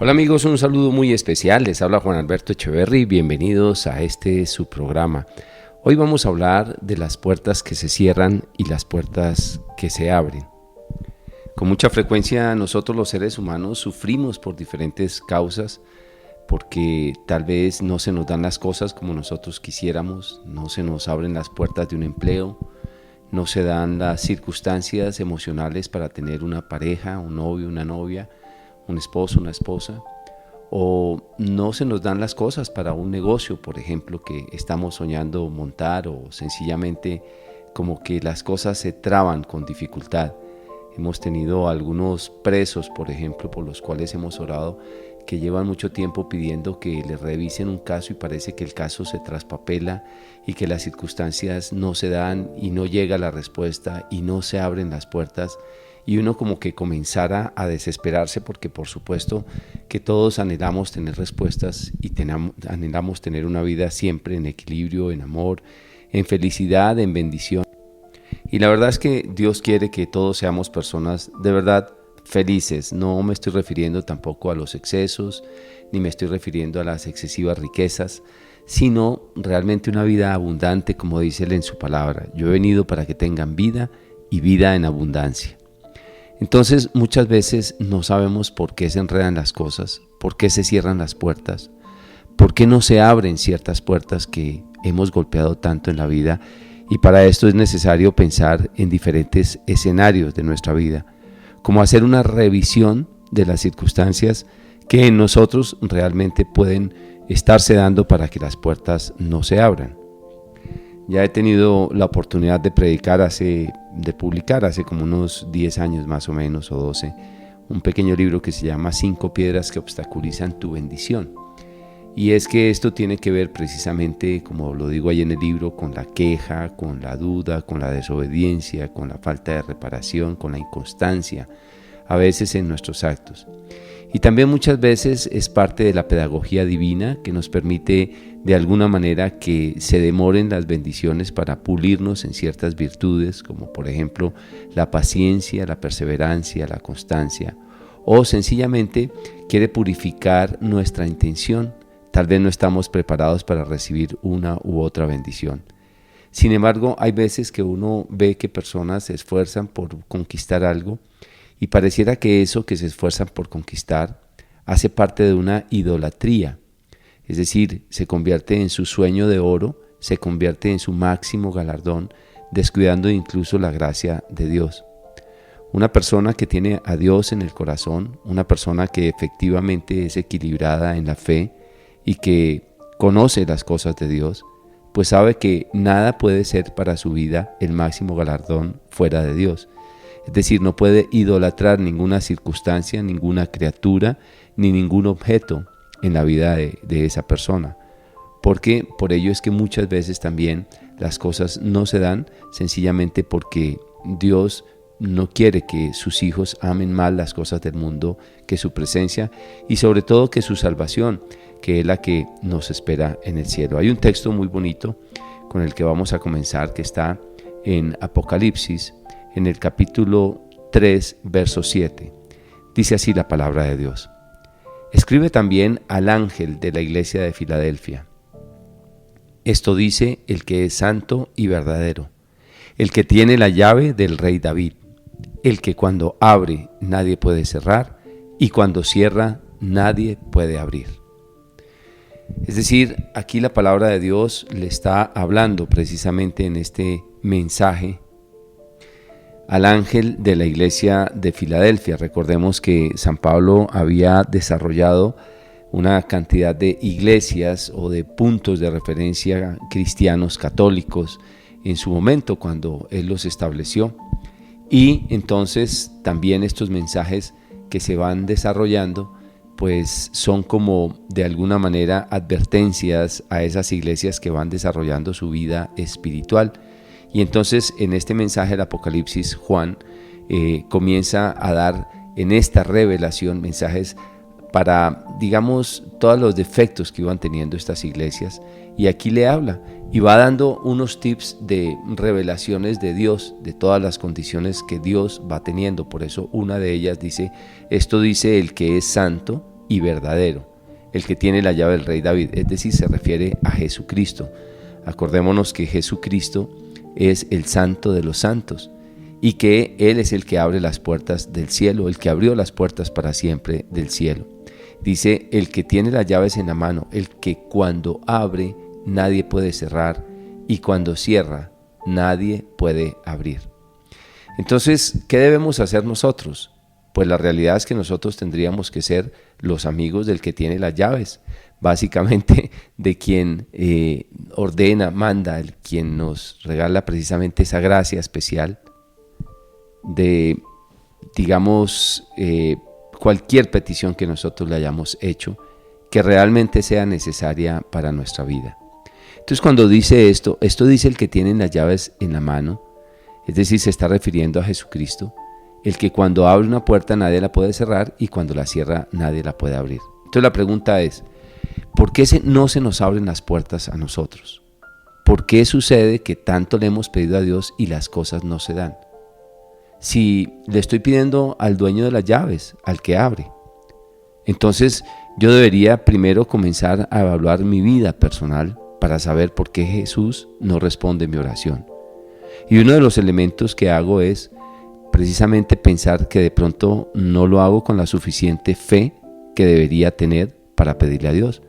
Hola amigos, un saludo muy especial, les habla Juan Alberto Echeverry, bienvenidos a su programa. Hoy vamos a hablar de las puertas que se cierran y las puertas que se abren. Con mucha frecuencia nosotros los seres humanos sufrimos por diferentes causas, porque tal vez no se nos dan las cosas como nosotros quisiéramos, no se nos abren las puertas de un empleo, no se dan las circunstancias emocionales para tener una pareja, un novio, una novia, un esposo, una esposa, o no se nos dan las cosas para un negocio, por ejemplo, que estamos soñando montar, o sencillamente como que las cosas se traban con dificultad. Hemos tenido algunos presos, por ejemplo, por los cuales hemos orado, que llevan mucho tiempo pidiendo que les revisen un caso y parece que el caso se traspapela y que las circunstancias no se dan y no llega la respuesta y no se abren las puertas. Y uno como que comenzara a desesperarse porque por supuesto que todos anhelamos tener respuestas y anhelamos tener una vida siempre en equilibrio, en amor, en felicidad, en bendición. Y la verdad es que Dios quiere que todos seamos personas de verdad felices. No me estoy refiriendo tampoco a los excesos, ni me estoy refiriendo a las excesivas riquezas, sino realmente una vida abundante, como dice Él en su palabra. Yo he venido para que tengan vida y vida en abundancia. Entonces muchas veces no sabemos por qué se enredan las cosas, por qué se cierran las puertas, por qué no se abren ciertas puertas que hemos golpeado tanto en la vida, y para esto es necesario pensar en diferentes escenarios de nuestra vida, como hacer una revisión de las circunstancias que en nosotros realmente pueden estarse dando para que las puertas no se abran. Ya he tenido la oportunidad de publicar hace como unos 10 años más o menos, o 12, un pequeño libro que se llama 5 piedras que obstaculizan tu bendición. Y es que esto tiene que ver precisamente, como lo digo ahí en el libro, con la queja, con la duda, con la desobediencia, con la falta de reparación, con la inconstancia, a veces en nuestros actos. Y también muchas veces es parte de la pedagogía divina que nos permite de alguna manera que se demoren las bendiciones para pulirnos en ciertas virtudes, como por ejemplo la paciencia, la perseverancia, la constancia, o sencillamente quiere purificar nuestra intención. Tal vez no estamos preparados para recibir una u otra bendición. Sin embargo, hay veces que uno ve que personas se esfuerzan por conquistar algo y pareciera que eso que se esfuerzan por conquistar hace parte de una idolatría. Es decir, se convierte en su sueño de oro, se convierte en su máximo galardón, descuidando incluso la gracia de Dios. Una persona que tiene a Dios en el corazón, una persona que efectivamente es equilibrada en la fe y que conoce las cosas de Dios, pues sabe que nada puede ser para su vida el máximo galardón fuera de Dios. Es decir, no puede idolatrar ninguna circunstancia, ninguna criatura, ni ningún objeto en la vida de esa persona. Porque por ello es que muchas veces también las cosas no se dan, sencillamente porque Dios no quiere que sus hijos amen más las cosas del mundo que su presencia y sobre todo que su salvación, que es la que nos espera en el cielo. Hay un texto muy bonito con el que vamos a comenzar, que está en Apocalipsis, en el capítulo 3, verso 7. Dice así la palabra de Dios. Escribe también al ángel de la iglesia de Filadelfia. Esto dice el que es santo y verdadero, el que tiene la llave del rey David, el que cuando abre nadie puede cerrar y cuando cierra nadie puede abrir. Es decir, aquí la palabra de Dios le está hablando precisamente en este mensaje al ángel de la iglesia de Filadelfia. Recordemos que San Pablo había desarrollado una cantidad de iglesias o de puntos de referencia cristianos católicos en su momento cuando él los estableció. Y entonces también estos mensajes que se van desarrollando pues son como de alguna manera advertencias a esas iglesias que van desarrollando su vida espiritual. Y entonces en este mensaje del Apocalipsis Juan comienza a dar en esta revelación mensajes para, digamos, todos los defectos que iban teniendo estas iglesias, y aquí le habla y va dando unos tips de revelaciones de Dios, de todas las condiciones que Dios va teniendo. Por eso una de ellas dice, esto dice el que es santo y verdadero, el que tiene la llave del rey David, es decir, se refiere a Jesucristo. Acordémonos que Jesucristo es el santo de los santos y que Él es el que abre las puertas del cielo, el que abrió las puertas para siempre del cielo. Dice, el que tiene las llaves en la mano, el que cuando abre nadie puede cerrar y cuando cierra nadie puede abrir. Entonces, ¿qué debemos hacer nosotros? Pues la realidad es que nosotros tendríamos que ser los amigos del que tiene las llaves, básicamente de quien ordena, manda, el quien nos regala precisamente esa gracia especial de, digamos, cualquier petición que nosotros le hayamos hecho, que realmente sea necesaria para nuestra vida. Entonces, cuando dice esto dice el que tiene las llaves en la mano, es decir, se está refiriendo a Jesucristo, el que cuando abre una puerta nadie la puede cerrar y cuando la cierra nadie la puede abrir. Entonces la pregunta es, ¿por qué no se nos abren las puertas a nosotros? ¿Por qué sucede que tanto le hemos pedido a Dios y las cosas no se dan? Si le estoy pidiendo al dueño de las llaves, al que abre, entonces yo debería primero comenzar a evaluar mi vida personal para saber por qué Jesús no responde mi oración. Y uno de los elementos que hago es precisamente pensar que de pronto no lo hago con la suficiente fe que debería tener para pedirle a Dios.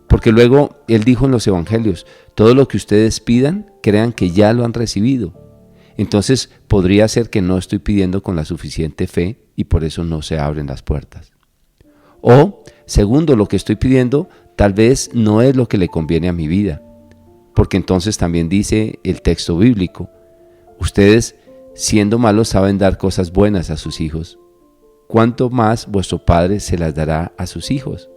Porque luego Él dijo en los evangelios, todo lo que ustedes pidan, crean que ya lo han recibido. Entonces podría ser que no estoy pidiendo con la suficiente fe y por eso no se abren las puertas. O, segundo, lo que estoy pidiendo tal vez no es lo que le conviene a mi vida. Porque entonces también dice el texto bíblico, ustedes siendo malos saben dar cosas buenas a sus hijos, ¿cuánto más vuestro Padre se las dará a sus hijos?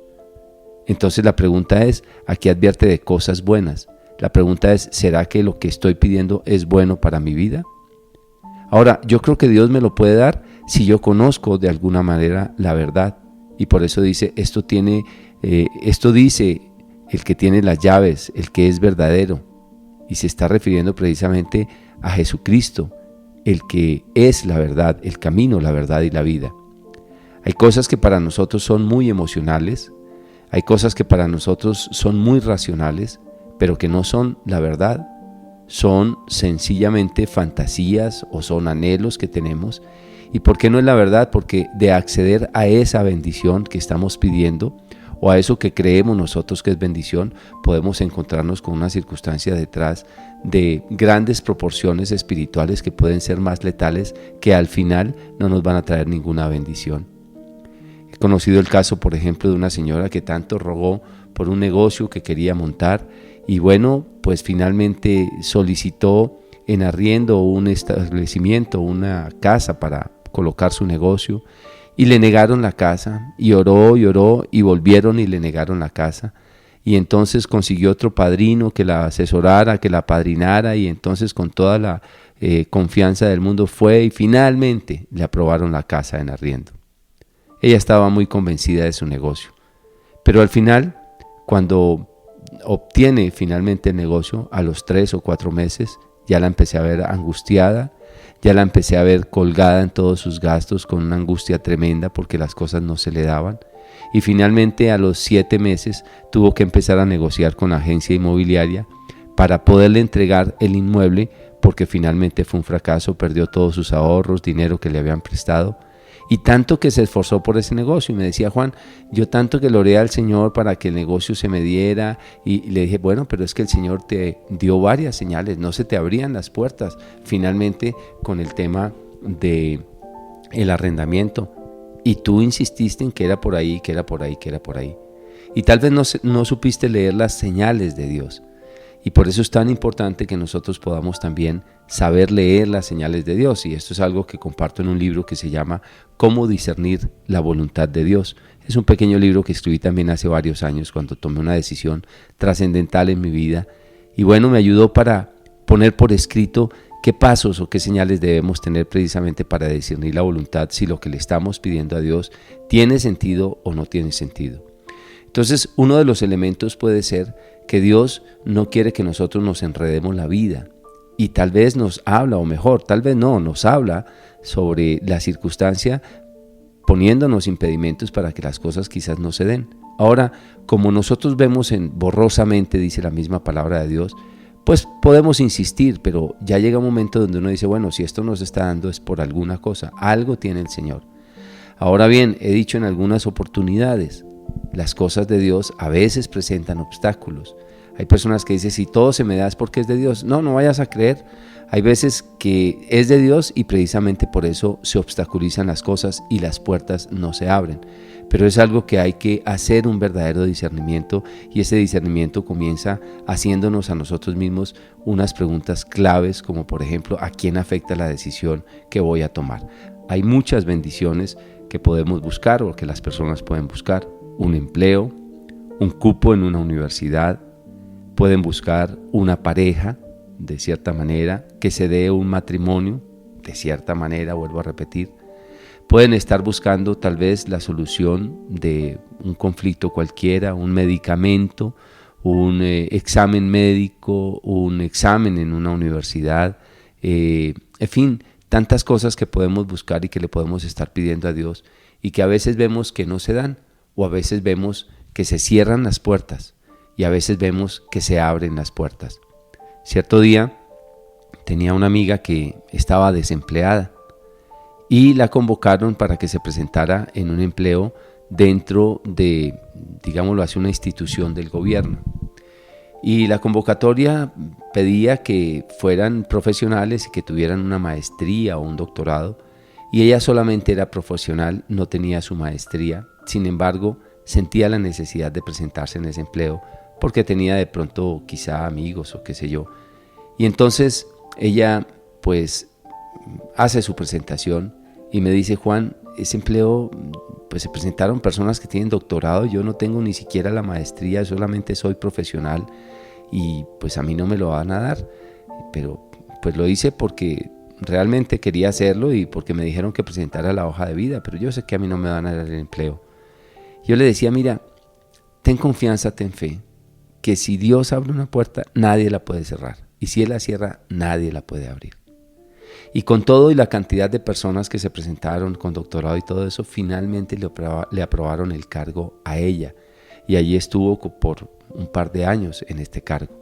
Entonces la pregunta es, aquí advierte de cosas buenas. La pregunta es, ¿será que lo que estoy pidiendo es bueno para mi vida? Ahora, yo creo que Dios me lo puede dar si yo conozco de alguna manera la verdad. Y por eso dice, esto dice el que tiene las llaves, el que es verdadero. Y se está refiriendo precisamente a Jesucristo, el que es la verdad, el camino, la verdad y la vida. Hay cosas que para nosotros son muy emocionales, hay cosas que para nosotros son muy racionales, pero que no son la verdad, son sencillamente fantasías o son anhelos que tenemos. ¿Y por qué no es la verdad? Porque de acceder a esa bendición que estamos pidiendo o a eso que creemos nosotros que es bendición, podemos encontrarnos con una circunstancia detrás de grandes proporciones espirituales que pueden ser más letales, que al final no nos van a traer ninguna bendición. He conocido el caso, por ejemplo, de una señora que tanto rogó por un negocio que quería montar y bueno, pues finalmente solicitó en arriendo un establecimiento, una casa para colocar su negocio y le negaron la casa y oró y volvieron y le negaron la casa. Y entonces consiguió otro padrino que la asesorara, que la apadrinara y entonces con toda la confianza del mundo fue y finalmente le aprobaron la casa en arriendo. Ella estaba muy convencida de su negocio, pero al final, cuando obtiene finalmente el negocio, a los 3 o 4 meses, ya la empecé a ver angustiada, ya la empecé a ver colgada en todos sus gastos con una angustia tremenda porque las cosas no se le daban. Y finalmente a los 7 meses tuvo que empezar a negociar con la agencia inmobiliaria para poderle entregar el inmueble porque finalmente fue un fracaso, perdió todos sus ahorros, dinero que le habían prestado y tanto que se esforzó por ese negocio. Y me decía, Juan, yo tanto que le oré al Señor para que el negocio se me diera y le dije, bueno, pero es que el Señor te dio varias señales, no se te abrían las puertas. Finalmente con el tema de el arrendamiento. Y tú insististe en que era por ahí, que era por ahí, que era por ahí. Y tal vez no supiste leer las señales de Dios. Y por eso es tan importante que nosotros podamos también saber leer las señales de Dios. Y esto es algo que comparto en un libro que se llama Cómo discernir la voluntad de Dios. Es un pequeño libro que escribí también hace varios años cuando tomé una decisión trascendental en mi vida. Y bueno, me ayudó para poner por escrito qué pasos o qué señales debemos tener precisamente para discernir la voluntad, si lo que le estamos pidiendo a Dios tiene sentido o no tiene sentido. Entonces, uno de los elementos puede ser que Dios no quiere que nosotros nos enredemos la vida y tal vez nos habla, o mejor, tal vez no, nos habla sobre la circunstancia poniéndonos impedimentos para que las cosas quizás no se den. Ahora, como nosotros vemos borrosamente, dice la misma palabra de Dios, pues podemos insistir, pero ya llega un momento donde uno dice, bueno, si esto nos está dando es por alguna cosa, algo tiene el Señor. Ahora bien, he dicho en algunas oportunidades, las cosas de Dios a veces presentan obstáculos. Hay personas que dicen, si todo se me da es porque es de Dios. No, no vayas a creer. Hay veces que es de Dios y precisamente por eso se obstaculizan las cosas y las puertas no se abren. Pero es algo que hay que hacer un verdadero discernimiento, y ese discernimiento comienza haciéndonos a nosotros mismos unas preguntas claves, como por ejemplo, ¿a quién afecta la decisión que voy a tomar? Hay muchas bendiciones que podemos buscar o que las personas pueden buscar: un empleo, un cupo en una universidad, pueden buscar una pareja, de cierta manera, que se dé un matrimonio, de cierta manera, vuelvo a repetir. Pueden estar buscando tal vez la solución de un conflicto cualquiera, un medicamento, un examen médico, un examen en una universidad, en fin, tantas cosas que podemos buscar y que le podemos estar pidiendo a Dios y que a veces vemos que no se dan, o a veces vemos que se cierran las puertas y a veces vemos que se abren las puertas. Cierto día tenía una amiga que estaba desempleada y la convocaron para que se presentara en un empleo dentro de, digámoslo así, una institución del gobierno. Y la convocatoria pedía que fueran profesionales y que tuvieran una maestría o un doctorado, y ella solamente era profesional, no tenía su maestría. Sin embargo, sentía la necesidad de presentarse en ese empleo porque tenía de pronto quizá amigos o qué sé yo. Y entonces ella pues hace su presentación y me dice: Juan, ese empleo, pues se presentaron personas que tienen doctorado, yo no tengo ni siquiera la maestría, solamente soy profesional y pues a mí no me lo van a dar. Pero pues lo hice porque realmente quería hacerlo y porque me dijeron que presentara la hoja de vida, pero yo sé que a mí no me van a dar el empleo. Yo le decía: mira, ten confianza, ten fe, que si Dios abre una puerta, nadie la puede cerrar. Y si Él la cierra, nadie la puede abrir. Y con todo y la cantidad de personas que se presentaron con doctorado y todo eso, finalmente le aprobaron el cargo a ella. Y allí estuvo por un par de años en este cargo.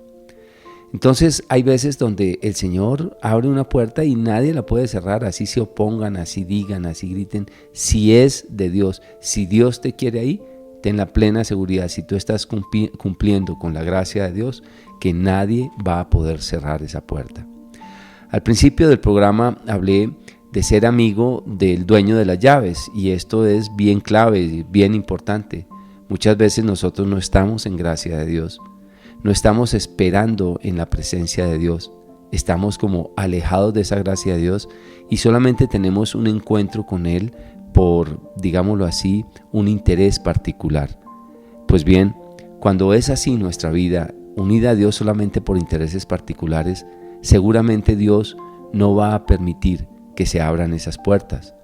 Entonces hay veces donde el Señor abre una puerta y nadie la puede cerrar, así se opongan, así digan, así griten. Si es de Dios, si Dios te quiere ahí, ten la plena seguridad, si tú estás cumpliendo con la gracia de Dios, que nadie va a poder cerrar esa puerta. Al principio del programa hablé de ser amigo del dueño de las llaves, y esto es bien clave, bien importante. Muchas veces nosotros no estamos en gracia de Dios, no estamos esperando en la presencia de Dios, estamos como alejados de esa gracia de Dios y solamente tenemos un encuentro con Él por, digámoslo así, un interés particular. Pues bien, cuando es así nuestra vida, unida a Dios solamente por intereses particulares, seguramente Dios no va a permitir que se abran esas puertas.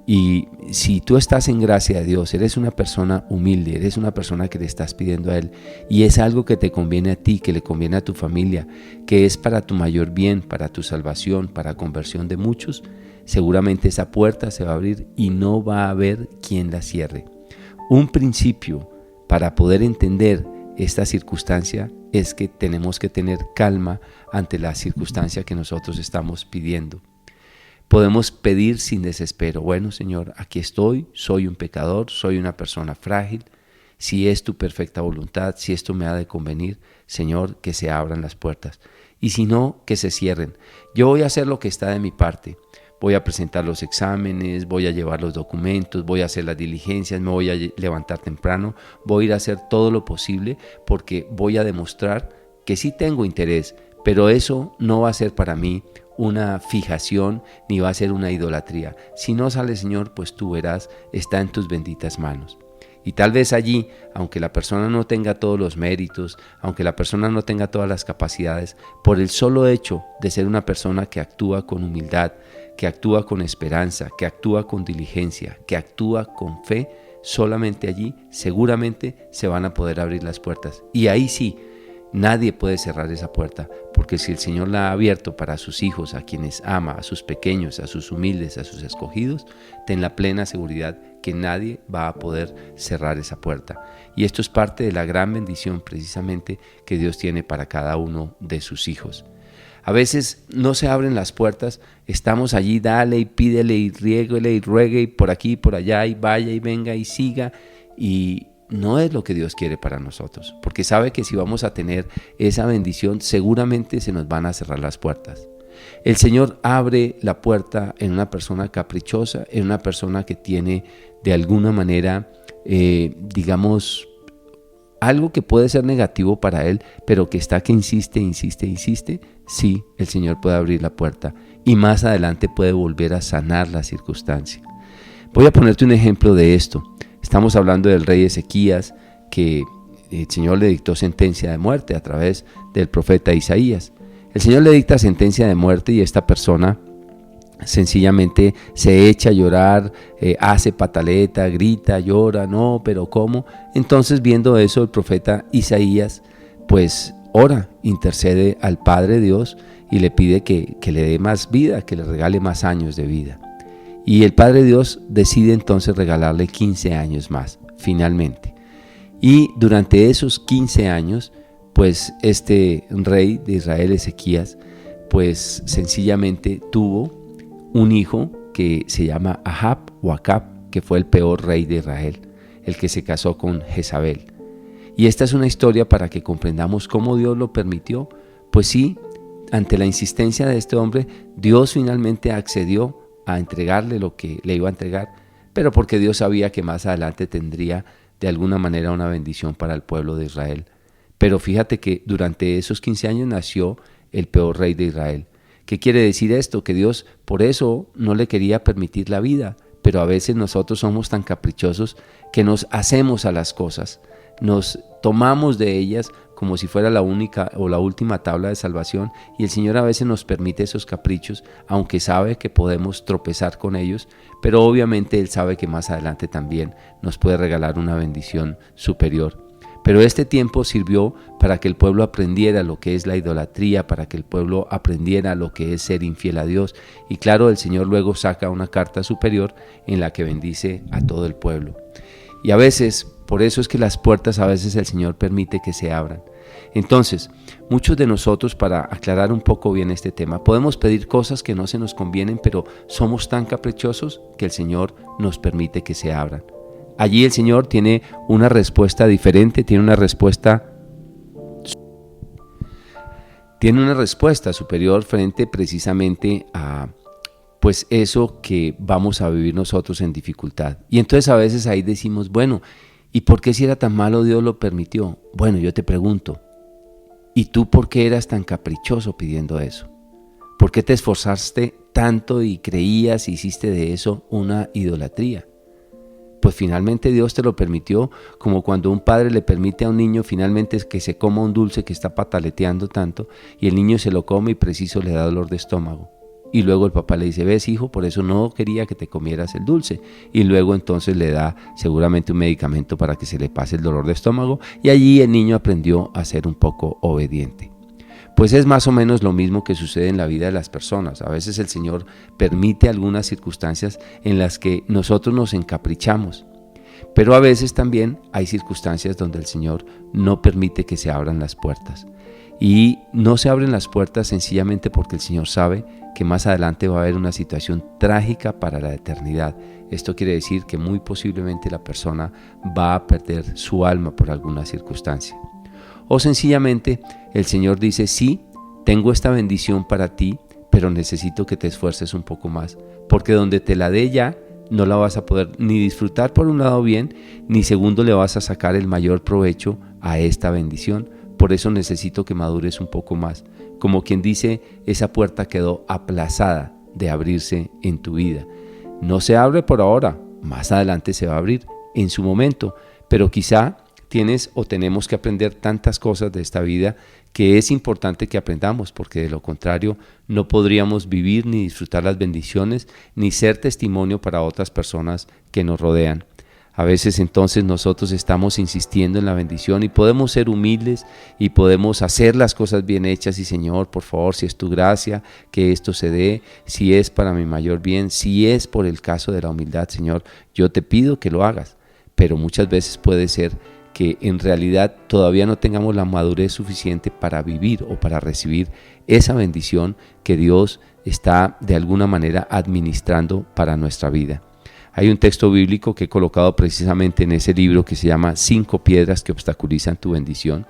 Y si tú estás en gracia de Dios, eres una persona humilde, eres una persona que le estás pidiendo a Él, y es algo que te conviene a ti, que le conviene a tu familia, que es para tu mayor bien, para tu salvación, para conversión de muchos, seguramente esa puerta se va a abrir y no va a haber quien la cierre. Un principio para poder entender esta circunstancia es que tenemos que tener calma ante la circunstancia que nosotros estamos pidiendo. Podemos pedir sin desespero: bueno, Señor, aquí estoy, soy un pecador, soy una persona frágil. Si es tu perfecta voluntad, si esto me ha de convenir, Señor, que se abran las puertas. Y si no, que se cierren. Yo voy a hacer lo que está de mi parte. Voy a presentar los exámenes, voy a llevar los documentos, voy a hacer las diligencias, me voy a levantar temprano, voy a ir a hacer todo lo posible porque voy a demostrar que sí tengo interés, pero eso no va a ser para mí una fijación ni va a ser una idolatría. Si no sale, Señor, pues tú verás, está en tus benditas manos. Y tal vez allí, aunque la persona no tenga todos los méritos, aunque la persona no tenga todas las capacidades, por el solo hecho de ser una persona que actúa con humildad, que actúa con esperanza, que actúa con diligencia, que actúa con fe, solamente allí seguramente se van a poder abrir las puertas. Y ahí sí, Nadie puede cerrar esa puerta, porque si el Señor la ha abierto para sus hijos, a quienes ama, a sus pequeños, a sus humildes, a sus escogidos, ten la plena seguridad que nadie va a poder cerrar esa puerta. Y esto es parte de la gran bendición precisamente que Dios tiene para cada uno de sus hijos. A veces no se abren las puertas, estamos allí, dale y pídele y riéguele y ruegue y por aquí y por allá y vaya y venga y siga, y no es lo que Dios quiere para nosotros, porque sabe que si vamos a tener esa bendición, seguramente se nos van a cerrar las puertas. El Señor abre la puerta en una persona caprichosa, en una persona que tiene de alguna manera, digamos, algo que puede ser negativo para él, pero que insiste. Sí, el Señor puede abrir la puerta y más adelante puede volver a sanar la circunstancia. Voy a ponerte un ejemplo de esto. Estamos hablando del rey Ezequías, que el Señor le dictó sentencia de muerte a través del profeta Isaías. El Señor le dicta sentencia de muerte y esta persona sencillamente se echa a llorar, hace pataleta, grita, llora, no, pero ¿cómo? Entonces, viendo eso, el profeta Isaías pues ora, intercede al Padre Dios y le pide que le dé más vida, que le regale más años de vida. Y el Padre Dios decide entonces regalarle 15 años más, finalmente. Y durante esos 15 años, pues este rey de Israel, Ezequías, pues sencillamente tuvo un hijo que se llama Ahab o Acab, que fue el peor rey de Israel, el que se casó con Jezabel. Y esta es una historia para que comprendamos cómo Dios lo permitió. Pues sí, ante la insistencia de este hombre, Dios finalmente accedió a entregarle lo que le iba a entregar, pero porque Dios sabía que más adelante tendría de alguna manera una bendición para el pueblo de Israel. Pero fíjate que durante esos 15 años nació el peor rey de Israel. ¿Qué quiere decir esto? Que Dios por eso no le quería permitir la vida, pero a veces nosotros somos tan caprichosos que nos hacemos a las cosas, nos tomamos de ellas como si fuera la única o la última tabla de salvación, y el Señor a veces nos permite esos caprichos, aunque sabe que podemos tropezar con ellos, pero obviamente Él sabe que más adelante también nos puede regalar una bendición superior. Pero este tiempo sirvió para que el pueblo aprendiera lo que es la idolatría, para que el pueblo aprendiera lo que es ser infiel a Dios. Y claro, el Señor luego saca una carta superior en la que bendice a todo el pueblo. Y a veces, por eso es que las puertas a veces el Señor permite que se abran. Entonces, muchos de nosotros, para aclarar un poco bien este tema, podemos pedir cosas que no se nos convienen, pero somos tan caprichosos que el Señor nos permite que se abran. Allí el Señor tiene una respuesta diferente, tiene una respuesta superior frente precisamente a pues eso que vamos a vivir nosotros en dificultad. Y entonces a veces ahí decimos, bueno, ¿y por qué si era tan malo Dios lo permitió? Bueno, yo te pregunto, ¿y tú por qué eras tan caprichoso pidiendo eso? ¿Por qué te esforzaste tanto y creías y hiciste de eso una idolatría? Pues finalmente Dios te lo permitió, como cuando un padre le permite a un niño finalmente que se coma un dulce que está pataleteando tanto, y el niño se lo come y preciso le da dolor de estómago. Y luego el papá le dice, ves hijo, por eso no quería que te comieras el dulce. Y luego entonces le da seguramente un medicamento para que se le pase el dolor de estómago, y allí el niño aprendió a ser un poco obediente. Pues es más o menos lo mismo que sucede en la vida de las personas. A veces el Señor permite algunas circunstancias en las que nosotros nos encaprichamos, pero a veces también hay circunstancias donde el Señor no permite que se abran las puertas. Y no se abren las puertas sencillamente porque el Señor sabe que más adelante va a haber una situación trágica para la eternidad. Esto quiere decir que muy posiblemente la persona va a perder su alma por alguna circunstancia. O sencillamente el Señor dice, sí, tengo esta bendición para ti, pero necesito que te esfuerces un poco más, porque donde te la dé ya, no la vas a poder ni disfrutar por un lado bien, ni segundo le vas a sacar el mayor provecho a esta bendición. Por eso necesito que madures un poco más. Como quien dice, esa puerta quedó aplazada de abrirse en tu vida. No se abre por ahora, más adelante se va a abrir en su momento, pero quizá tienes o tenemos que aprender tantas cosas de esta vida que es importante que aprendamos, porque de lo contrario no podríamos vivir ni disfrutar las bendiciones ni ser testimonio para otras personas que nos rodean. A veces entonces nosotros estamos insistiendo en la bendición y podemos ser humildes y podemos hacer las cosas bien hechas y Señor, por favor, si es tu gracia, que esto se dé, si es para mi mayor bien, si es por el caso de la humildad, Señor, yo te pido que lo hagas. Pero muchas veces puede ser que en realidad todavía no tengamos la madurez suficiente para vivir o para recibir esa bendición que Dios está de alguna manera administrando para nuestra vida. Hay un texto bíblico que he colocado precisamente en ese libro que se llama 5 piedras que obstaculizan tu bendición,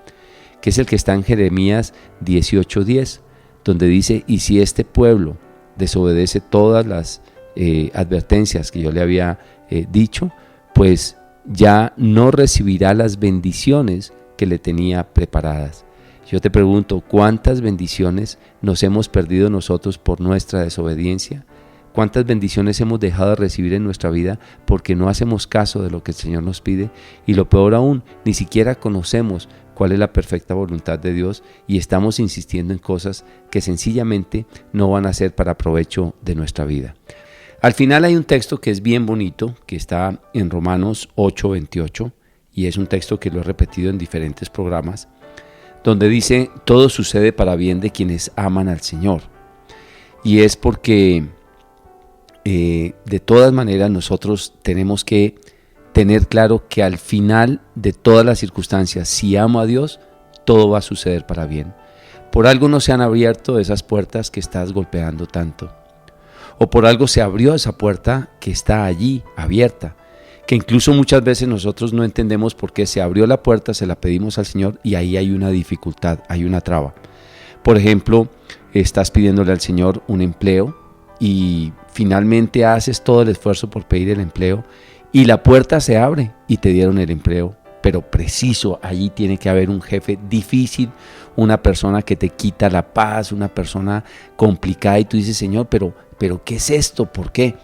que es el que está en Jeremías 18:10, donde dice, y si este pueblo desobedece todas las advertencias que yo le había dicho, pues ya no recibirá las bendiciones que le tenía preparadas. Yo te pregunto, ¿cuántas bendiciones nos hemos perdido nosotros por nuestra desobediencia? ¿Cuántas bendiciones hemos dejado de recibir en nuestra vida porque no hacemos caso de lo que el Señor nos pide? Y lo peor aún, ni siquiera conocemos cuál es la perfecta voluntad de Dios y estamos insistiendo en cosas que sencillamente no van a ser para provecho de nuestra vida. Al final hay un texto que es bien bonito, que está en Romanos 8:28, y es un texto que lo he repetido en diferentes programas, donde dice, todo sucede para bien de quienes aman al Señor. Y es porque de todas maneras nosotros tenemos que tener claro que al final de todas las circunstancias, si amo a Dios, todo va a suceder para bien. Por algo no se han abierto esas puertas que estás golpeando tanto. O por algo se abrió esa puerta que está allí abierta, que incluso muchas veces nosotros no entendemos por qué se abrió la puerta, se la pedimos al Señor y ahí hay una dificultad, hay una traba. Por ejemplo, estás pidiéndole al Señor un empleo y finalmente haces todo el esfuerzo por pedir el empleo y la puerta se abre y te dieron el empleo, pero preciso, allí tiene que haber un jefe difícil, una persona que te quita la paz, una persona complicada y tú dices, Señor, pero ¿qué es esto? ¿Por qué?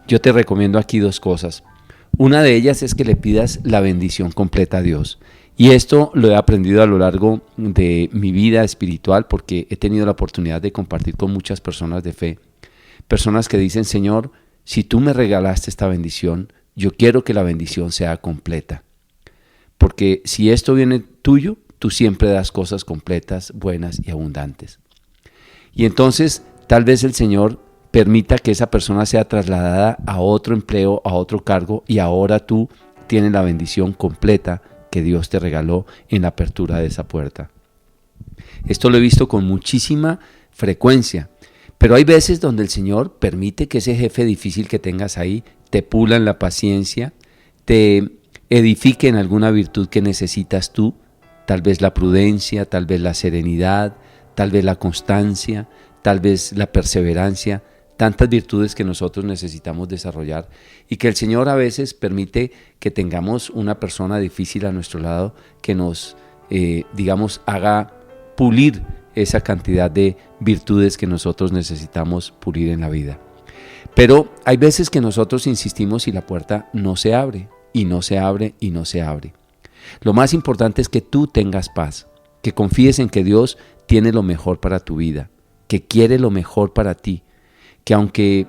Yo te recomiendo aquí 2 cosas. Una de ellas es que le pidas la bendición completa a Dios. Y esto lo he aprendido a lo largo de mi vida espiritual porque he tenido la oportunidad de compartir con muchas personas de fe. Personas que dicen, Señor, si tú me regalaste esta bendición, yo quiero que la bendición sea completa. Porque si esto viene tuyo, tú siempre das cosas completas, buenas y abundantes. Y entonces, tal vez el Señor permita que esa persona sea trasladada a otro empleo, a otro cargo, y ahora tú tienes la bendición completa que Dios te regaló en la apertura de esa puerta. Esto lo he visto con muchísima frecuencia, pero hay veces donde el Señor permite que ese jefe difícil que tengas ahí te pula en la paciencia, te edifique en alguna virtud que necesitas tú, tal vez la prudencia, tal vez la serenidad, tal vez la constancia, tal vez la perseverancia, tantas virtudes que nosotros necesitamos desarrollar y que el Señor a veces permite que tengamos una persona difícil a nuestro lado que nos, haga pulir esa cantidad de virtudes que nosotros necesitamos pulir en la vida. Pero hay veces que nosotros insistimos y la puerta no se abre, y no se abre, y no se abre. Lo más importante es que tú tengas paz, que confíes en que Dios tiene lo mejor para tu vida, que quiere lo mejor para ti, que aunque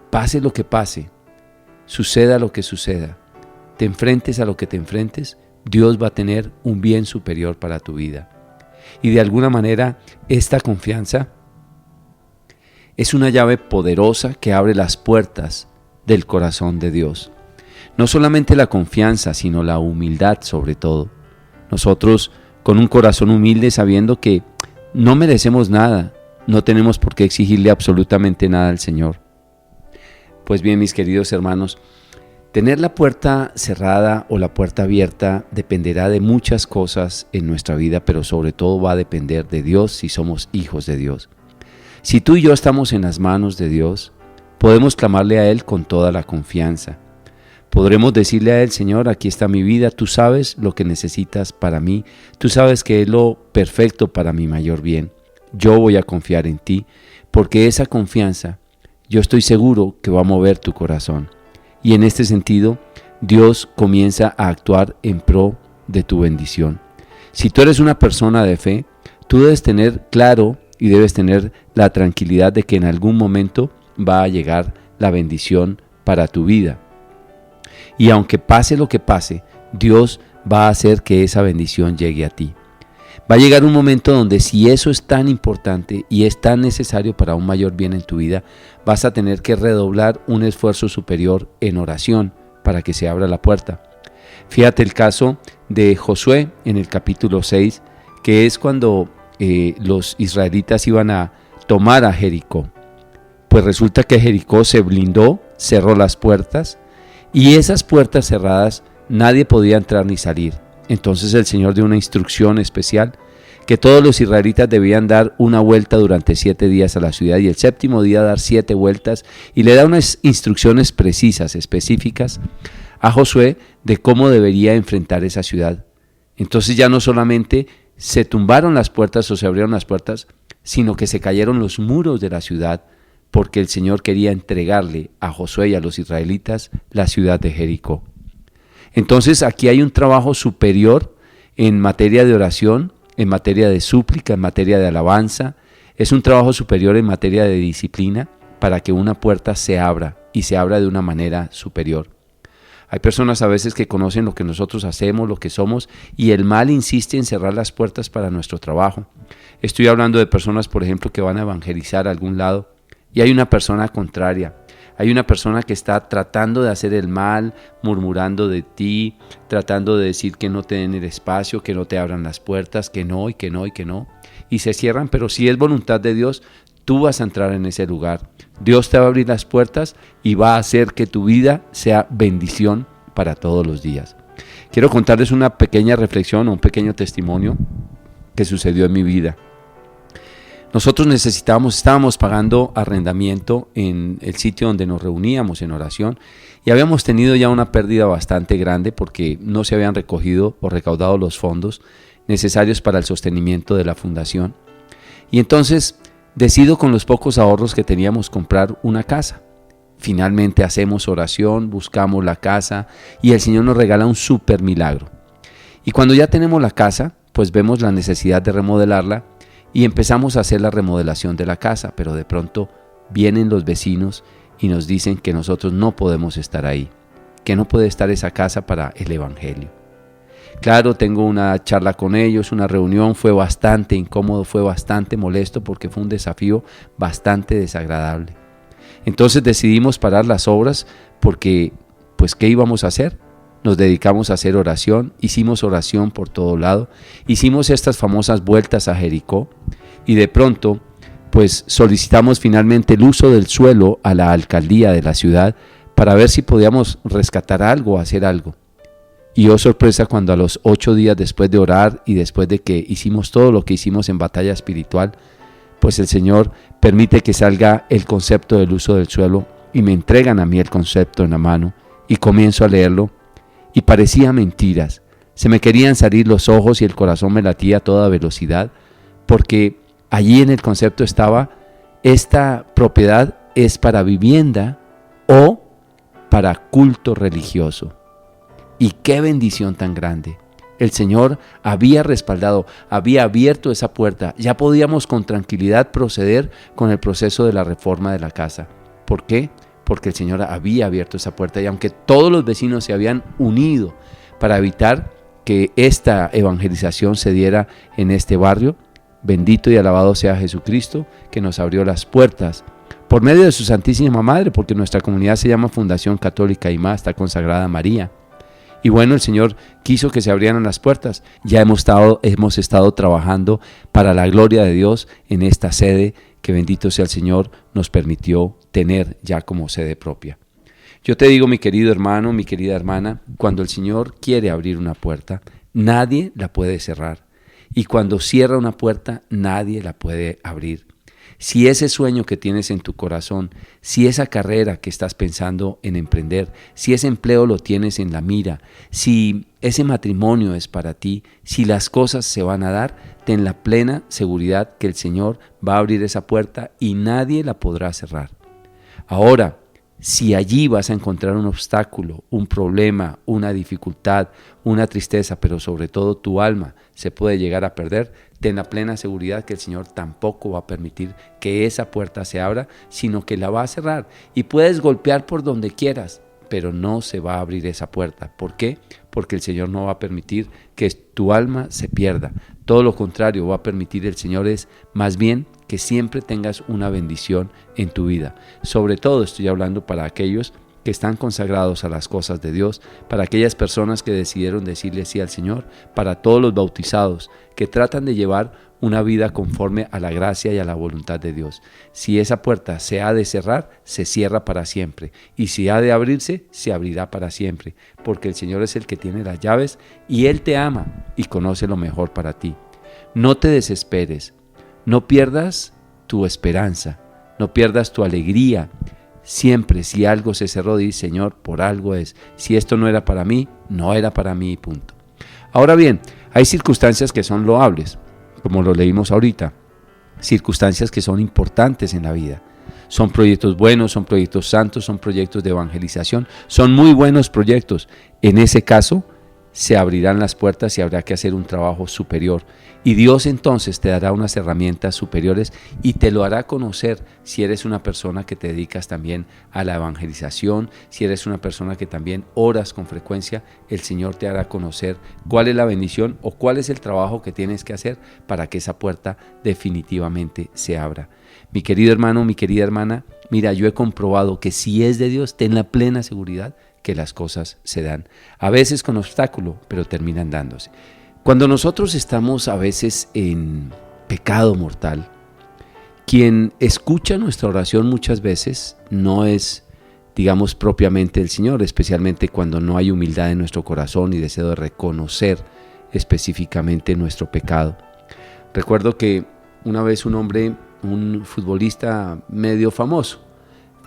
pase lo que pase, suceda lo que suceda, te enfrentes a lo que te enfrentes, Dios va a tener un bien superior para tu vida. Y de alguna manera, esta confianza es una llave poderosa que abre las puertas del corazón de Dios. No solamente la confianza, sino la humildad sobre todo. Nosotros con un corazón humilde sabiendo que no merecemos nada, no tenemos por qué exigirle absolutamente nada al Señor. Pues bien, mis queridos hermanos, tener la puerta cerrada o la puerta abierta dependerá de muchas cosas en nuestra vida, pero sobre todo va a depender de Dios si somos hijos de Dios. Si tú y yo estamos en las manos de Dios, podemos clamarle a Él con toda la confianza. Podremos decirle a Él, Señor, aquí está mi vida, tú sabes lo que necesitas para mí, tú sabes que es lo perfecto para mi mayor bien. Yo voy a confiar en ti, porque esa confianza yo estoy seguro que va a mover tu corazón. Y en este sentido, Dios comienza a actuar en pro de tu bendición. Si tú eres una persona de fe, tú debes tener claro y debes tener la tranquilidad de que en algún momento va a llegar la bendición para tu vida. Y aunque pase lo que pase, Dios va a hacer que esa bendición llegue a ti. Va a llegar un momento donde si eso es tan importante y es tan necesario para un mayor bien en tu vida, vas a tener que redoblar un esfuerzo superior en oración para que se abra la puerta. Fíjate el caso de Josué en el capítulo 6, que es cuando los israelitas iban a tomar a Jericó. Pues resulta que Jericó se blindó, cerró las puertas, y esas puertas cerradas nadie podía entrar ni salir. Entonces el Señor dio una instrucción especial que todos los israelitas debían dar una vuelta durante 7 días a la ciudad y el séptimo día dar 7 vueltas, y le da unas instrucciones precisas, específicas a Josué de cómo debería enfrentar esa ciudad. Entonces ya no solamente se tumbaron las puertas o se abrieron las puertas, sino que se cayeron los muros de la ciudad, porque el Señor quería entregarle a Josué y a los israelitas la ciudad de Jericó. Entonces aquí hay un trabajo superior en materia de oración, en materia de súplica, en materia de alabanza. Es un trabajo superior en materia de disciplina para que una puerta se abra y se abra de una manera superior. Hay personas a veces que conocen lo que nosotros hacemos, lo que somos, y el mal insiste en cerrar las puertas para nuestro trabajo. Estoy hablando de personas, por ejemplo, que van a evangelizar a algún lado y hay una persona contraria. Hay una persona que está tratando de hacer el mal, murmurando de ti, tratando de decir que no te den el espacio, que no te abran las puertas, que no y que no y que no. Y se cierran, pero si es voluntad de Dios, tú vas a entrar en ese lugar. Dios te va a abrir las puertas y va a hacer que tu vida sea bendición para todos los días. Quiero contarles una pequeña reflexión o un pequeño testimonio que sucedió en mi vida. Nosotros estábamos pagando arrendamiento en el sitio donde nos reuníamos en oración y habíamos tenido ya una pérdida bastante grande porque no se habían recogido o recaudado los fondos necesarios para el sostenimiento de la fundación. Y entonces decido con los pocos ahorros que teníamos comprar una casa. Finalmente hacemos oración, buscamos la casa y el Señor nos regala un súper milagro. Y cuando ya tenemos la casa, pues vemos la necesidad de remodelarla y empezamos a hacer la remodelación de la casa, pero de pronto vienen los vecinos y nos dicen que nosotros no podemos estar ahí, que no puede estar esa casa para el evangelio. Claro, tengo una charla con ellos, una reunión, fue bastante incómodo, fue bastante molesto porque fue un desafío bastante desagradable. Entonces decidimos parar las obras porque, pues, ¿qué íbamos a hacer? Nos dedicamos a hacer oración, hicimos oración por todo lado, hicimos estas famosas vueltas a Jericó y de pronto pues solicitamos finalmente el uso del suelo a la alcaldía de la ciudad para ver si podíamos rescatar algo, hacer algo. Y oh sorpresa, cuando a los 8 días después de orar y después de que hicimos todo lo que hicimos en batalla espiritual, pues el Señor permite que salga el concepto del uso del suelo y me entregan a mí el concepto en la mano y comienzo a leerlo. Y parecía mentiras, se me querían salir los ojos y el corazón me latía a toda velocidad, porque allí en el concepto estaba, esta propiedad es para vivienda o para culto religioso. Y qué bendición tan grande. El Señor había respaldado, había abierto esa puerta, ya podíamos con tranquilidad proceder con el proceso de la reforma de la casa. ¿Por qué? Porque el Señor había abierto esa puerta y aunque todos los vecinos se habían unido para evitar que esta evangelización se diera en este barrio, bendito y alabado sea Jesucristo que nos abrió las puertas por medio de su Santísima Madre, porque nuestra comunidad se llama Fundación Católica y más, está consagrada a María. Y bueno, el Señor quiso que se abrieran las puertas. Ya hemos estado trabajando para la gloria de Dios en esta sede que bendito sea el Señor nos permitió tener ya como sede propia. Yo te digo, mi querido hermano, mi querida hermana, cuando el Señor quiere abrir una puerta, nadie la puede cerrar. Y cuando cierra una puerta, nadie la puede abrir. Si ese sueño que tienes en tu corazón, si esa carrera que estás pensando en emprender, si ese empleo lo tienes en la mira, si ese matrimonio es para ti, si las cosas se van a dar, ten la plena seguridad que el Señor va a abrir esa puerta y nadie la podrá cerrar. Ahora, si allí vas a encontrar un obstáculo, un problema, una dificultad, una tristeza, pero sobre todo tu alma se puede llegar a perder, ten la plena seguridad que el Señor tampoco va a permitir que esa puerta se abra, sino que la va a cerrar. Y puedes golpear por donde quieras, pero no se va a abrir esa puerta. ¿Por qué? Porque el Señor no va a permitir que tu alma se pierda. Todo lo contrario, va a permitir el Señor es más bien que siempre tengas una bendición en tu vida. Sobre todo estoy hablando para aquellos que están consagrados a las cosas de Dios, para aquellas personas que decidieron decirle sí al Señor, para todos los bautizados que tratan de llevar una vida conforme a la gracia y a la voluntad de Dios. Si esa puerta se ha de cerrar, se cierra para siempre, y si ha de abrirse, se abrirá para siempre, porque el Señor es el que tiene las llaves y Él te ama y conoce lo mejor para ti. No te desesperes, no pierdas tu esperanza, no pierdas tu alegría. Siempre, si algo se cerró, di, Señor, por algo es. Si esto no era para mí, no era para mí, punto. Ahora bien, hay circunstancias que son loables, como lo leímos ahorita. Circunstancias que son importantes en la vida. Son proyectos buenos, son proyectos santos, son proyectos de evangelización. Son muy buenos proyectos. En ese caso, se abrirán las puertas y habrá que hacer un trabajo superior. Y Dios entonces te dará unas herramientas superiores y te lo hará conocer si eres una persona que te dedicas también a la evangelización, si eres una persona que también oras con frecuencia, el Señor te hará conocer cuál es la bendición o cuál es el trabajo que tienes que hacer para que esa puerta definitivamente se abra. Mi querido hermano, mi querida hermana, mira, yo he comprobado que si es de Dios, ten la plena seguridad que las cosas se dan, a veces con obstáculo, pero terminan dándose. Cuando nosotros estamos a veces en pecado mortal, quien escucha nuestra oración muchas veces no es, digamos, propiamente el Señor, especialmente cuando no hay humildad en nuestro corazón y deseo de reconocer específicamente nuestro pecado. Recuerdo que una vez un hombre, un futbolista medio famoso,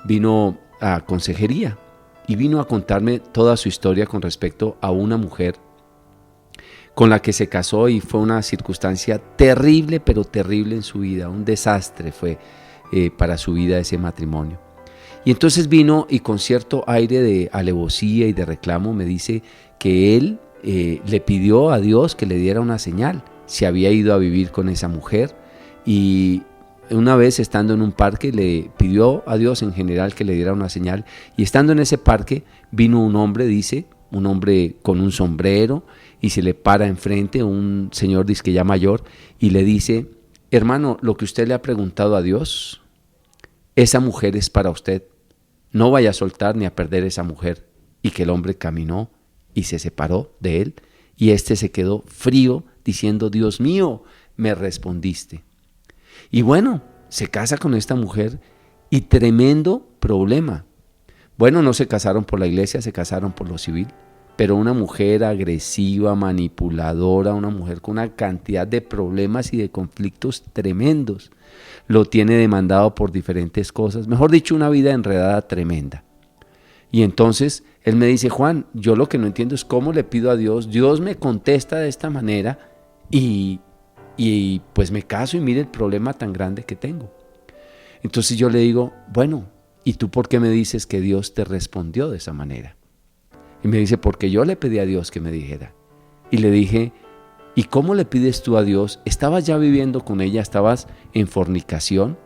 vino a consejería y vino a contarme toda su historia con respecto a una mujer con la que se casó y fue una circunstancia terrible, pero terrible en su vida, un desastre fue para su vida ese matrimonio. Y entonces vino y con cierto aire de alevosía y de reclamo me dice que él le pidió a Dios que le diera una señal, se había ido a vivir con esa mujer y una vez estando en un parque le pidió a Dios en general que le diera una señal y estando en ese parque vino un hombre, dice, un hombre con un sombrero y se le para enfrente un señor dizque ya mayor y le dice, hermano, lo que usted le ha preguntado a Dios, esa mujer es para usted, no vaya a soltar ni a perder esa mujer. Y que el hombre caminó y se separó de él y este se quedó frío diciendo, Dios mío, me respondiste. Y bueno, se casa con esta mujer y tremendo problema. Bueno, no se casaron por la iglesia, se casaron por lo civil, pero una mujer agresiva, manipuladora, una mujer con una cantidad de problemas y de conflictos tremendos. Lo tiene demandado por diferentes cosas, mejor dicho, una vida enredada tremenda. Y entonces él me dice, Juan, yo lo que no entiendo es cómo le pido a Dios, Dios me contesta de esta manera y pues me caso y mire el problema tan grande que tengo. Entonces yo le digo, bueno, ¿y tú por qué me dices que Dios te respondió de esa manera? Y me dice, porque yo le pedí a Dios que me dijera. Y le dije, ¿y cómo le pides tú a Dios? ¿Estabas ya viviendo con ella? ¿Estabas en fornicación?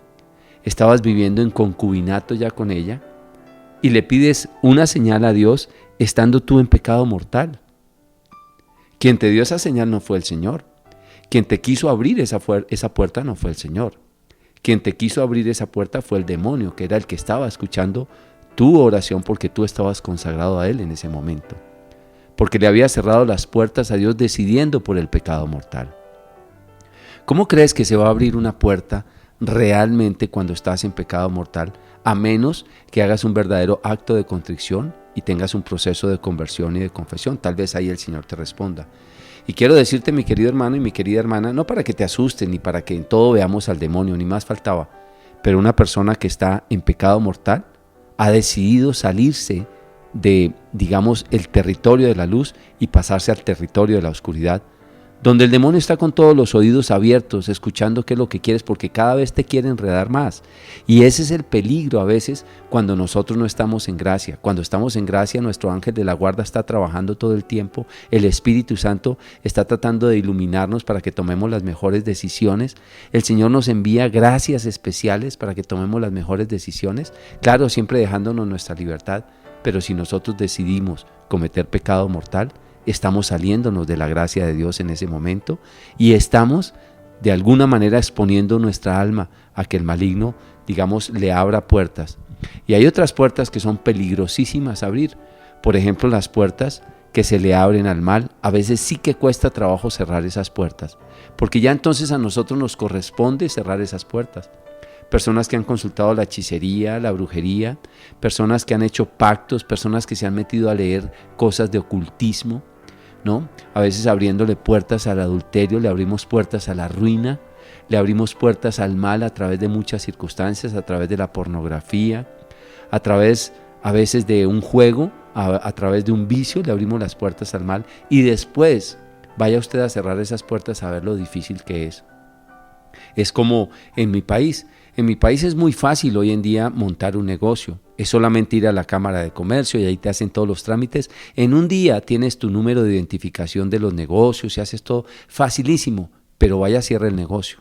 ¿Estabas viviendo en concubinato ya con ella? Y le pides una señal a Dios estando tú en pecado mortal. Quien te dio esa señal no fue el Señor. Quien te quiso abrir esa puerta no fue el Señor. Quien te quiso abrir esa puerta fue el demonio, que era el que estaba escuchando tu oración porque tú estabas consagrado a Él en ese momento. Porque le había cerrado las puertas a Dios decidiendo por el pecado mortal. ¿Cómo crees que se va a abrir una puerta realmente cuando estás en pecado mortal? A menos que hagas un verdadero acto de contrición y tengas un proceso de conversión y de confesión. Tal vez ahí el Señor te responda. Y quiero decirte, mi querido hermano y mi querida hermana, no para que te asustes ni para que en todo veamos al demonio, ni más faltaba, pero una persona que está en pecado mortal ha decidido salirse de, digamos, el territorio de la luz y pasarse al territorio de la oscuridad, donde el demonio está con todos los oídos abiertos, escuchando qué es lo que quieres, porque cada vez te quiere enredar más. Y ese es el peligro a veces cuando nosotros no estamos en gracia. Cuando estamos en gracia, nuestro ángel de la guarda está trabajando todo el tiempo, el Espíritu Santo está tratando de iluminarnos para que tomemos las mejores decisiones. El Señor nos envía gracias especiales para que tomemos las mejores decisiones, claro, siempre dejándonos nuestra libertad. pero si nosotros decidimos cometer pecado mortal, estamos saliéndonos de la gracia de Dios en ese momento y estamos de alguna manera exponiendo nuestra alma a que el maligno, digamos, le abra puertas. Y hay otras puertas que son peligrosísimas abrir. Por ejemplo, las puertas que se le abren al mal, a veces sí que cuesta trabajo cerrar esas puertas, porque ya entonces a nosotros nos corresponde cerrar esas puertas. Personas que han consultado la hechicería, la brujería, personas que han hecho pactos, personas que se han metido a leer cosas de ocultismo, ¿no? A veces abriéndole puertas al adulterio, le abrimos puertas a la ruina, le abrimos puertas al mal a través de muchas circunstancias, a través de la pornografía, a través a veces de un juego, a través de un vicio, le abrimos las puertas al mal y después vaya usted a cerrar esas puertas a ver lo difícil que es. Es como en mi país. En mi país es muy fácil hoy en día montar un negocio. Es solamente ir a la Cámara de Comercio y ahí te hacen todos los trámites. En un día tienes tu número de identificación de los negocios y haces todo facilísimo, pero vaya, cierra el negocio.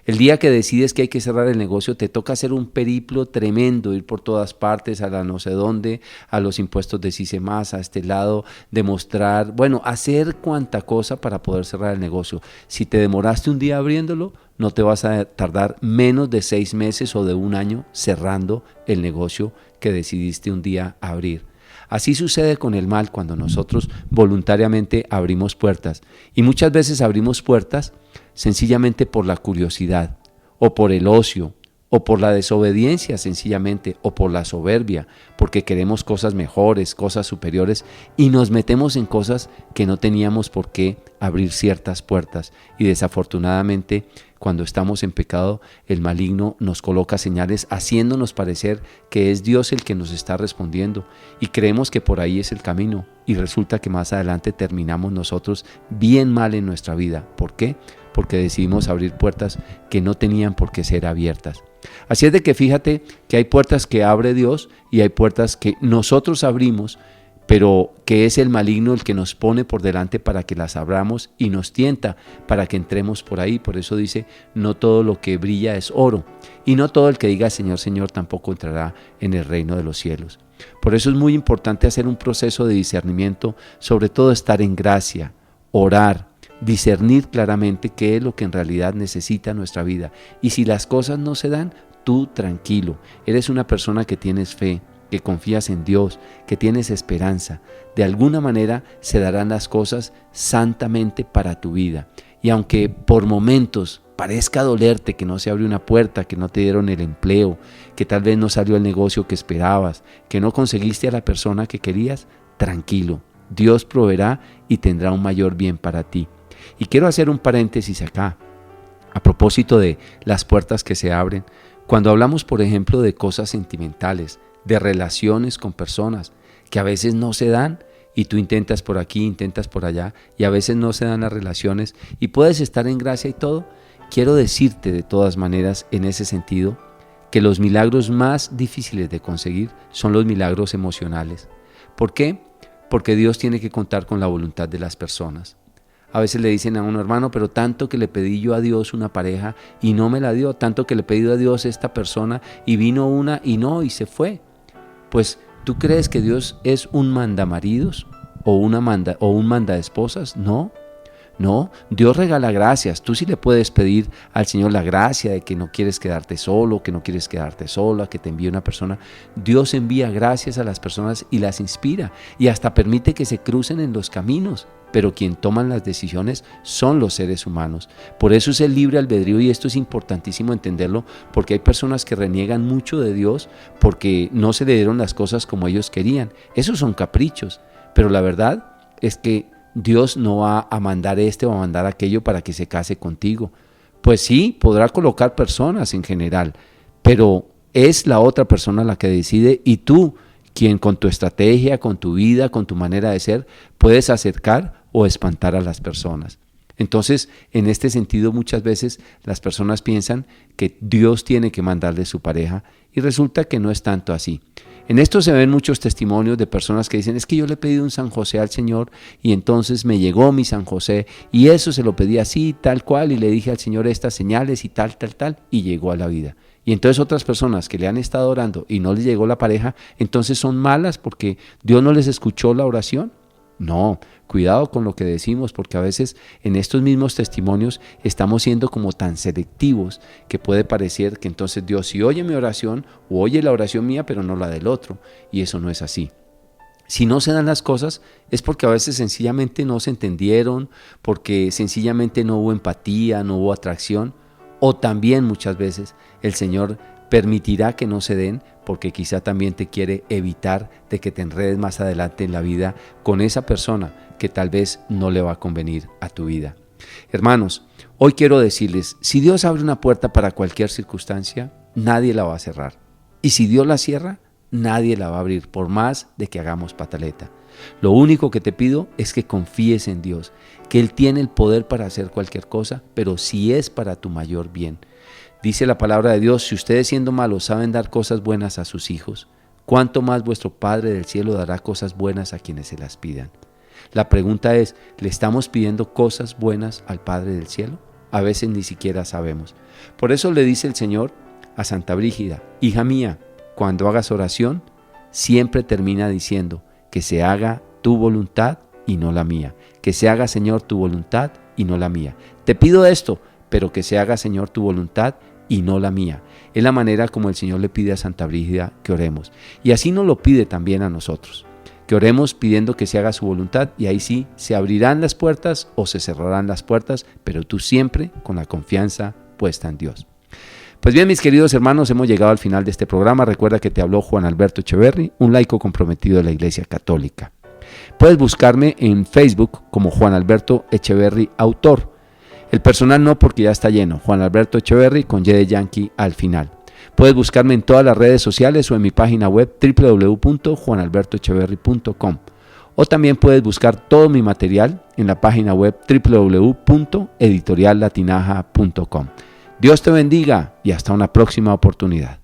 El día que decides que hay que cerrar el negocio, te toca hacer un periplo tremendo, ir por todas partes, a la no sé dónde, a los impuestos de CICEMAS, a este lado, demostrar, bueno, hacer cuanta cosa para poder cerrar el negocio. Si te demoraste un día abriéndolo, no te vas a tardar menos de 6 meses o de 1 año cerrando el negocio que decidiste un día abrir. Así sucede con el mal cuando nosotros voluntariamente abrimos puertas. Y muchas veces abrimos puertas sencillamente por la curiosidad, o por el ocio, o por la desobediencia sencillamente, o por la soberbia, porque queremos cosas mejores, cosas superiores, y nos metemos en cosas que no teníamos por qué abrir ciertas puertas. Y desafortunadamente, cuando estamos en pecado, el maligno nos coloca señales haciéndonos parecer que es Dios el que nos está respondiendo y creemos que por ahí es el camino y resulta que más adelante terminamos nosotros bien mal en nuestra vida. ¿Por qué? Porque decidimos abrir puertas que no tenían por qué ser abiertas. Así es de que fíjate que hay puertas que abre Dios y hay puertas que nosotros abrimos, pero que es el maligno el que nos pone por delante para que las abramos y nos tienta para que entremos por ahí. Por eso dice, no todo lo que brilla es oro, y no todo el que diga Señor, Señor tampoco entrará en el reino de los cielos. Por eso es muy importante hacer un proceso de discernimiento, sobre todo estar en gracia, orar, discernir claramente qué es lo que en realidad necesita nuestra vida. Y si las cosas no se dan, tú tranquilo, eres una persona que tienes fe, que confías en Dios, que tienes esperanza. De alguna manera se darán las cosas santamente para tu vida. Y aunque por momentos parezca dolerte que no se abrió una puerta, que no te dieron el empleo, que tal vez no salió el negocio que esperabas, que no conseguiste a la persona que querías, tranquilo, Dios proveerá y tendrá un mayor bien para ti. Y quiero hacer un paréntesis acá, a propósito de las puertas que se abren. Cuando hablamos, por ejemplo, de cosas sentimentales, de relaciones con personas que a veces no se dan y tú intentas por aquí, intentas por allá y a veces no se dan las relaciones y puedes estar en gracia y todo, quiero decirte de todas maneras en ese sentido que los milagros más difíciles de conseguir son los milagros emocionales. ¿Por qué? Porque Dios tiene que contar con la voluntad de las personas. A veces le dicen a uno, hermano, pero tanto que le pedí yo a Dios una pareja y no me la dio, tanto que le pedí a Dios esta persona y vino una y no, y se fue. Pues, ¿tú crees que Dios es un mandamaridos o un mandaesposas? No, Dios regala gracias. Tú sí le puedes pedir al Señor la gracia de que no quieres quedarte solo, que no quieres quedarte sola, que te envíe una persona. Dios envía gracias a las personas y las inspira y hasta permite que se crucen en los caminos. Pero quien toman las decisiones son los seres humanos. Por eso es el libre albedrío y esto es importantísimo entenderlo porque hay personas que reniegan mucho de Dios porque no se le dieron las cosas como ellos querían. Esos son caprichos, pero la verdad es que Dios no va a mandar o a mandar aquello para que se case contigo. Pues sí, podrá colocar personas en general, pero es la otra persona la que decide y tú, quien con tu estrategia, con tu vida, con tu manera de ser, puedes acercar o espantar a las personas. Entonces, en este sentido, muchas veces las personas piensan que Dios tiene que mandarle su pareja y resulta que no es tanto así. En esto se ven muchos testimonios de personas que dicen, es que yo le he pedido un San José al Señor y entonces me llegó mi San José y eso se lo pedí así, tal cual, y le dije al Señor estas señales y tal, y llegó a la vida. Y entonces otras personas que le han estado orando y no les llegó la pareja, entonces son malas porque Dios no les escuchó la oración. No, cuidado con lo que decimos, porque a veces en estos mismos testimonios estamos siendo como tan selectivos que puede parecer que entonces Dios sí oye mi oración o oye la oración mía pero no la del otro, y eso no es así. Si no se dan las cosas es porque a veces sencillamente no se entendieron, porque sencillamente no hubo empatía, no hubo atracción, o también muchas veces el Señor permitirá que no se den porque quizá también te quiere evitar de que te enredes más adelante en la vida con esa persona que tal vez no le va a convenir a tu vida. Hermanos, hoy quiero decirles, si Dios abre una puerta para cualquier circunstancia, nadie la va a cerrar. Y si Dios la cierra, nadie la va a abrir, por más de que hagamos pataleta. Lo único que te pido es que confíes en Dios, que Él tiene el poder para hacer cualquier cosa, pero si es para tu mayor bien. Dice la palabra de Dios, si ustedes siendo malos saben dar cosas buenas a sus hijos, ¿cuánto más vuestro Padre del cielo dará cosas buenas a quienes se las pidan? La pregunta es, ¿le estamos pidiendo cosas buenas al Padre del cielo? A veces ni siquiera sabemos. Por eso le dice el Señor a Santa Brígida, hija mía, cuando hagas oración, siempre termina diciendo que se haga tu voluntad y no la mía. Que se haga, Señor, tu voluntad y no la mía. Te pido esto, pero que se haga, Señor, tu voluntad y no la mía. Es la manera como el Señor le pide a Santa Brígida que oremos. Y así nos lo pide también a nosotros. Que oremos pidiendo que se haga su voluntad y ahí sí se abrirán las puertas o se cerrarán las puertas, pero tú siempre con la confianza puesta en Dios. Pues bien, mis queridos hermanos, hemos llegado al final de este programa. Recuerda que te habló Juan Alberto Echeverry, un laico comprometido de la Iglesia Católica. Puedes buscarme en Facebook como Juan Alberto Echeverry Autor. El personal no, porque ya está lleno. Juan Alberto Echeverry con Y de Yankee al final. Puedes buscarme en todas las redes sociales o en mi página web www.juanalbertoecheverry.com. O también puedes buscar todo mi material en la página web www.editoriallatinaja.com. Dios te bendiga y hasta una próxima oportunidad.